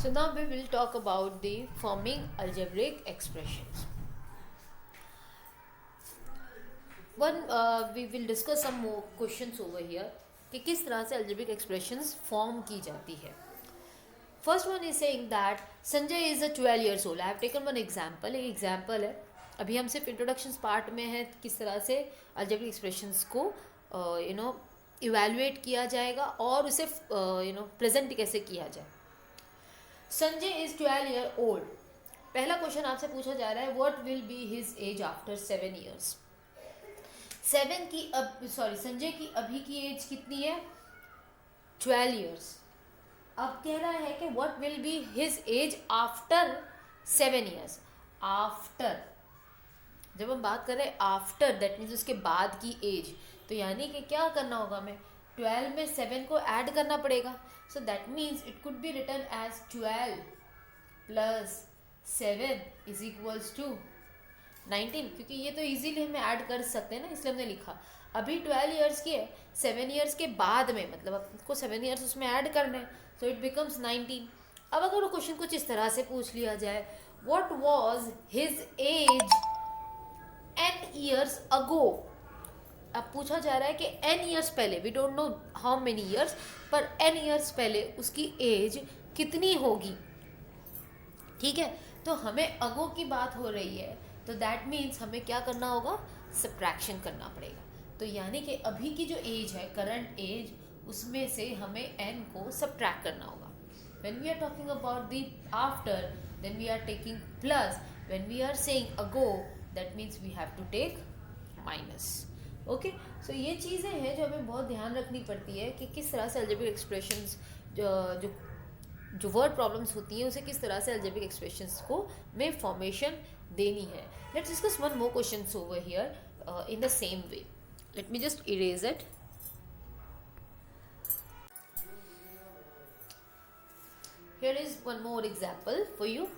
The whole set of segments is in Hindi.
So now we will talk about the forming algebraic expressions. We will discuss some more questions over here कि किस तरह से algebraic expressions form की जाती है. First one is saying that Sanjay is a 12 years old. I have taken one example. एक example है. अभी हम सिर्फ introductions part में है किस तरह से algebraic expressions को evaluate किया जाएगा और उसे present कैसे किया जाए. Sanjay is 12 year old. पहला क्वेश्चन आपसे पूछा जा रहा है what will be his age after 7 years. Sanjay की अभी की एज कितनी है? 12 years. अब कह रहा है कि what will be his age after 7 years. After, जब हम बात कर रहे हैं आफ्टर, दैट मीन्स उसके बाद की एज, तो यानी कि क्या करना होगा, हमें 12 में 7 को ऐड करना पड़ेगा. So that means it could be written as 12 plus 7 is equals to 19, क्योंकि ये तो इजीली हमें ऐड कर सकते हैं ना, इसलिए हमने लिखा. अभी 12 years की है, 7 years के बाद में मतलब आपको 7 years उसमें ऐड करना है, so it becomes 19. अब अगर वो क्वेश्चन कुछ इस तरह से पूछ लिया जाए, what was his age n years ago. अब पूछा जा रहा है कि n years पहले, we don't know how many years, पर n years पहले उसकी एज कितनी होगी. ठीक है, तो हमें अगो की बात हो रही है, तो दैट मीन्स हमें क्या करना होगा, सब्ट्रैक्शन करना पड़ेगा. तो यानी कि अभी की जो एज है, करंट एज, उसमें से हमें n को सब्ट्रैक्ट करना होगा. When we are talking about the after, then we are taking plus. When we are saying ago, that means we have to take minus. Okay, so ये चीज़ें हैं जो हमें बहुत ध्यान रखनी पड़ती है कि किस तरह से अलजेब्रिक एक्सप्रेशंस जो वर्ड प्रॉब्लम्स होती हैं उसे किस तरह से अलजेब्रिक एक्सप्रेशंस को में फॉर्मेशन देनी है. Let's discuss one more questions over here in the same way. Let me just erase it. Here is one more example for you.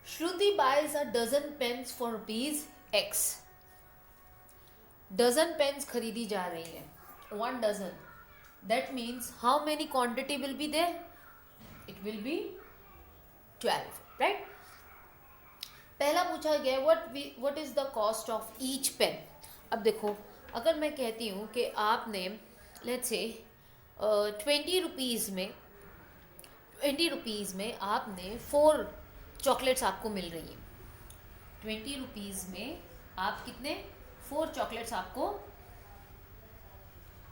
Shruti buys a dozen pens for rupees X. Dozen pens खरीदी जा रही है, 1 dozen. That means how many quantity will be there? It will be 12, right. पहला पूछा गया what is the cost of each pen. अब देखो, अगर मैं कहती हूँ कि आपने लेट्स से 20 रुपीज़ में आपने 4 चॉकलेट्स आपको मिल रही हैं. 20 रुपीज़ में आप कितने 4 चॉकलेट्स आपको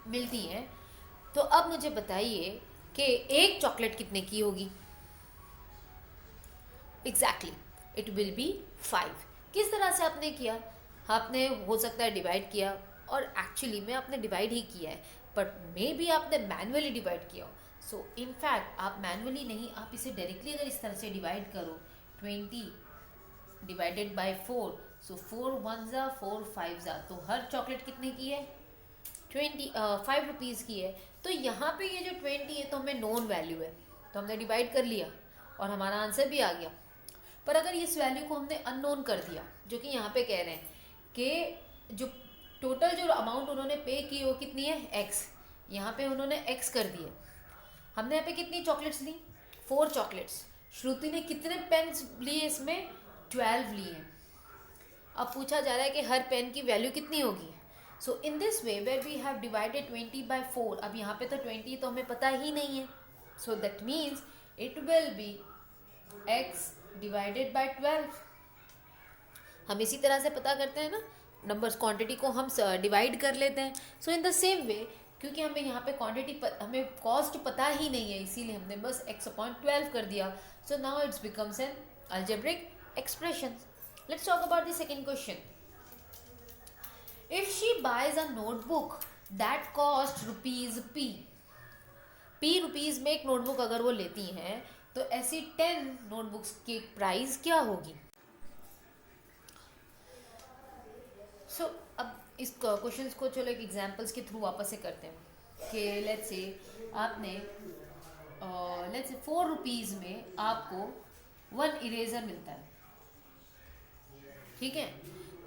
मिलती हैं. तो अब मुझे बताइए कि एक चॉकलेट कितने की होगी. Exactly, it will B 5. किस तरह से आपने किया? आपने हो सकता है डिवाइड किया, और एक्चुअली में आपने डिवाइड ही किया है, बट मे बी आपने मैनुअली डिवाइड किया. सो इनफैक्ट आप मैनुअली नहीं, आप इसे डायरेक्टली अगर इस तरह से डिवाइड करो, 20 divided by 4, so 4 1s 4 5s, तो हर चॉकलेट कितने की है? 5 रुपीज़ की है. तो यहाँ पे ये जो 20 है तो हमें नोन वैल्यू है, तो हमने डिवाइड कर लिया और हमारा आंसर भी आ गया. पर अगर इस वैल्यू को हमने अननोन कर दिया, जो कि यहाँ पे कह रहे हैं कि जो टोटल जो अमाउंट उन्होंने पे की वो कितनी है? x. यहाँ पे उन्होंने x कर दिए. हमने यहाँ पे कितनी चॉकलेट्स ली? 4 चॉकलेट्स. श्रुति ने कितने पेन्स लिए? इसमें 12 लिए हैं. अब पूछा जा रहा है कि हर पेन की वैल्यू कितनी होगी. So in this way where we have divided 20 by 4, अब यहाँ पे तो 20 तो हमें पता ही नहीं है, so that means it will B x divided by 12. हम इसी तरह से पता करते हैं ना, नंबर्स क्वांटिटी को हम डिवाइड कर लेते हैं. सो इन द सेम वे, क्योंकि हमें यहाँ पे क्वांटिटी हमें कॉस्ट पता ही नहीं है, इसीलिए हमने बस x/12 कर दिया. So now it's becomes N algebraic expression. Let's talk about the second question. If she buys a notebook that costs rupees p rupees में एक नोटबुक अगर वो लेती हैं, तो ऐसी 10 नोटबुक्स की प्राइस क्या होगी? सो अब इस क्वेश्चंस को चलो एक एग्जांपल्स के थ्रू वापस से करते हैं कि लेट्स से आपने लेट्स से 4 रुपीज़ में आपको 1 इरेजर मिलता है. ठीक है,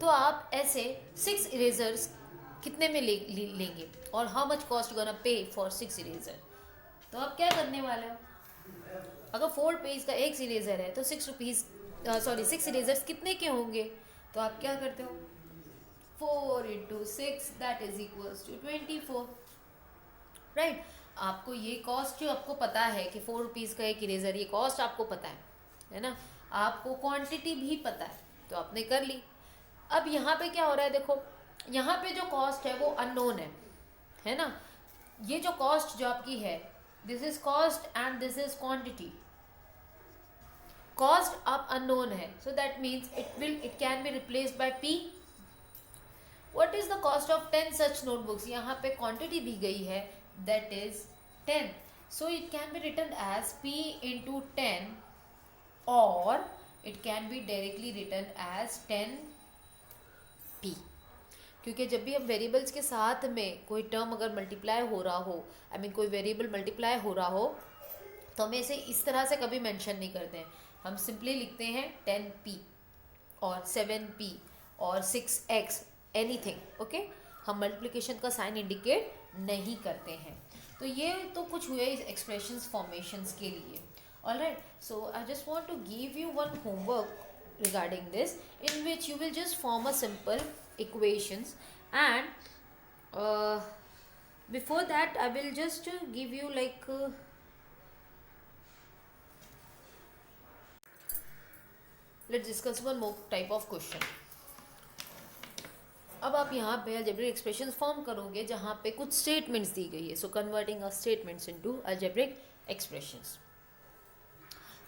तो आप ऐसे 6 इरेजर्स कितने में लेंगे और how much cost gonna pay for 6 eraser. तो आप क्या करने वाले हो, अगर 4 पेज का एक इरेजर है तो 6 रुपीज़, सॉरी 6 इरेजर्स कितने के होंगे? तो आप क्या करते हो, 4 into 6 that is equals to 24, right. आपको ये कॉस्ट जो आपको पता है कि 4 रुपीज़ का एक इरेजर, ये कॉस्ट आपको पता है ना, आपको क्वांटिटी भी पता है, तो आपने कर ली। अब यहाँ पे क्या हो रहा है, देखो यहाँ पे जो कॉस्ट है वो अननोन है ना। ये जो कॉस्ट जो आपकी है, this is cost and this is quantity. Cost आप अननोन है, so that means it can be replaced by P. What is the cost of 10 such notebooks? यहाँ पे क्वांटिटी दी गई है, that is 10, so it can be written as p into 10 और it can be directly written as 10p। क्योंकि जब भी हम वेरिएबल्स के साथ में कोई टर्म अगर मल्टीप्लाई हो रहा हो, आई मीन कोई वेरिएबल मल्टीप्लाई हो रहा हो, तो हम इसे इस तरह से कभी मेंशन नहीं करते हैं। हम सिंपली लिखते हैं 10p और 7p और 6x, एनीथिंग, ओके। हम मल्टीप्लिकेशन का साइन इंडिकेट नहीं करते हैं। तो ये तो कुछ हुए इस एक्सप्रेशंस फॉर्मेशंस के लिए। Alright, so I just want to give you one homework regarding this, in which you will just form a simple equations, and before that I will just give you like let's discuss one more type of question. अब आप यहाँ पे algebraic expressions फॉर्म करोगे जहाँ पे कुछ statements दी गई है, so converting a statements into algebraic expressions.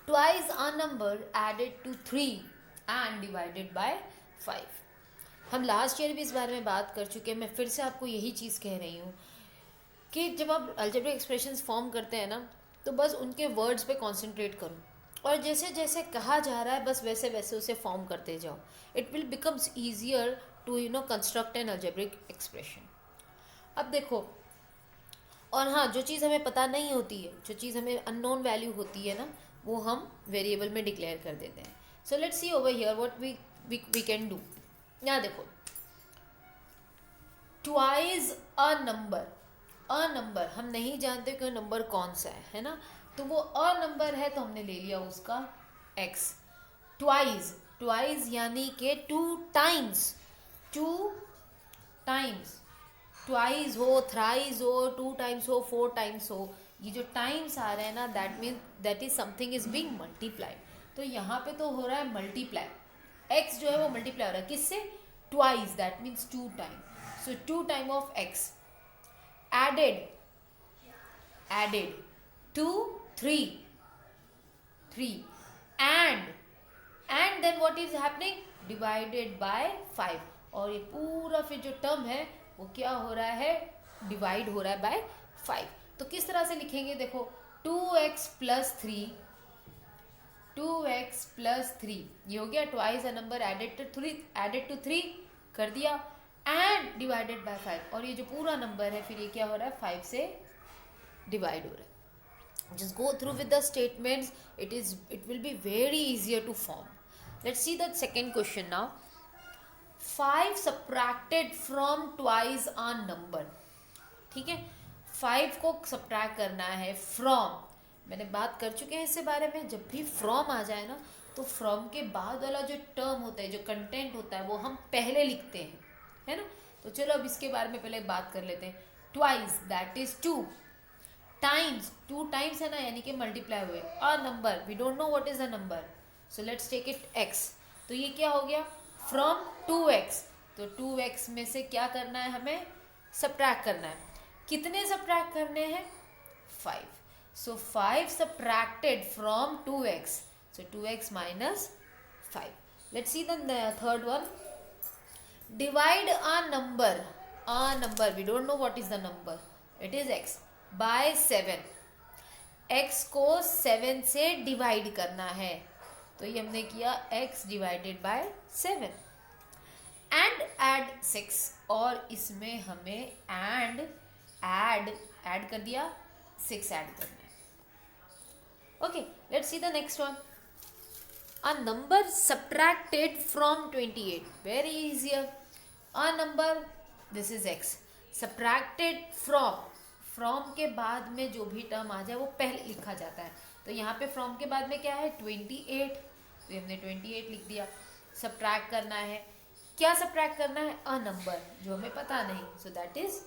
Twice a number added to 3 and divided by 5. हम लास्ट ईयर भी इस बारे में बात कर चुके हैं, मैं फिर से आपको यही चीज़ कह रही हूँ कि जब आप अलजेब्रिक एक्सप्रेशंस फॉर्म करते हैं ना, तो बस उनके वर्ड्स पे कंसंट्रेट करो और जैसे जैसे कहा जा रहा है बस वैसे वैसे उसे फॉर्म करते जाओ. It will becomes easier to construct an algebraic expression. अब देखो, और हाँ, जो चीज़ हमें पता नहीं होती है, जो चीज़ हमें अननोन वैल्यू होती है ना, वो हम वेरिएबल में डिक्लेयर कर देते हैं. So let's see over here what we can do. यहाँ देखो, ट्वाइस अ नंबर हम नहीं जानते कि नंबर कौन सा है ना, तो वो अ नंबर है तो हमने ले लिया उसका x. ट्वाइस यानी कि टू टाइम्स, ट्वाइस हो, थ्राइस हो, 2 टाइम्स हो, 4 टाइम्स हो, ये जो टाइम्स आ रहे हैं ना, that mean that is something is being multiplied. तो यहाँ पे तो हो रहा है मल्टीप्लाई, x जो है वो मल्टीप्लाई हो रहा है किससे? Twice, that means 2 time. So 2 time of x added to 3 and then what is happening? Divided by 5. और ये पूरा फिर जो टर्म है वो क्या हो रहा है? डिवाइड हो रहा है बाय 5. तो किस तरह से लिखेंगे? देखो, 2x प्लस 3 ये हो गया twice a number added to 3 कर दिया, एंड डिवाइडेड बाय 5. और ये जो पूरा नंबर है फिर ये क्या हो रहा है? 5 से डिवाइड हो रहा है. Just go through with the statements. It will be very easier to form. Let's see the second question now. 5 subtracted from twice a number. ठीक है, 5 को सब्ट्रैक्ट करना है फ्रॉम. मैंने बात कर चुके हैं इससे बारे में. जब भी फ्रॉम आ जाए ना, तो फ्रॉम के बाद वाला जो टर्म होता है, जो कंटेंट होता है, वो हम पहले लिखते हैं, है ना. तो चलो अब इसके बारे में पहले बात कर लेते हैं. Twice that is 2 times, 2 times है ना, यानी कि मल्टीप्लाई हुए. A number, we don't know what is the number, so let's take it x. तो ये क्या हो गया? From 2x. तो 2x में से क्या करना है? हमें सब्ट्रैक्ट करना है. कितने सब्ट्रैक्ट करने हैं? 5. So 5 subtracted from 2x, so 2x minus 5. Let's see the third one. Divide a number, we don't know what is the number, it is x, by 7. x को 7 से डिवाइड करना है, तो ये हमने किया x divided by 7. And add 6, और इसमें हमें ऐड कर दिया, 6 ऐड करना है. Okay, let's see the next one. A number subtracted from 28, very easier. A number, this is x, subtracted from from के बाद में जो भी टर्म आ जाए वो पहले लिखा जाता है। तो यहाँ पे फ्रॉम के बाद में क्या है 28, तो हमने 28 लिख दिया। सब्ट्रैक्ट करना है, क्या सब्ट्रैक्ट करना है, अ नंबर जो हमें पता नहीं, so that is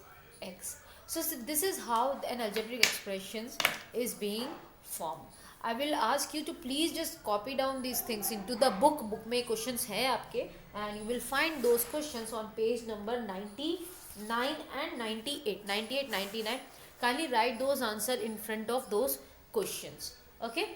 x. So this is how an algebraic expressions is being formed. I will ask you to please just copy down these things into the book. Book में questions है आपके, and you will find those questions on page number 99 and 98. 98, 99. Kindly write those answer in front of those questions. Okay.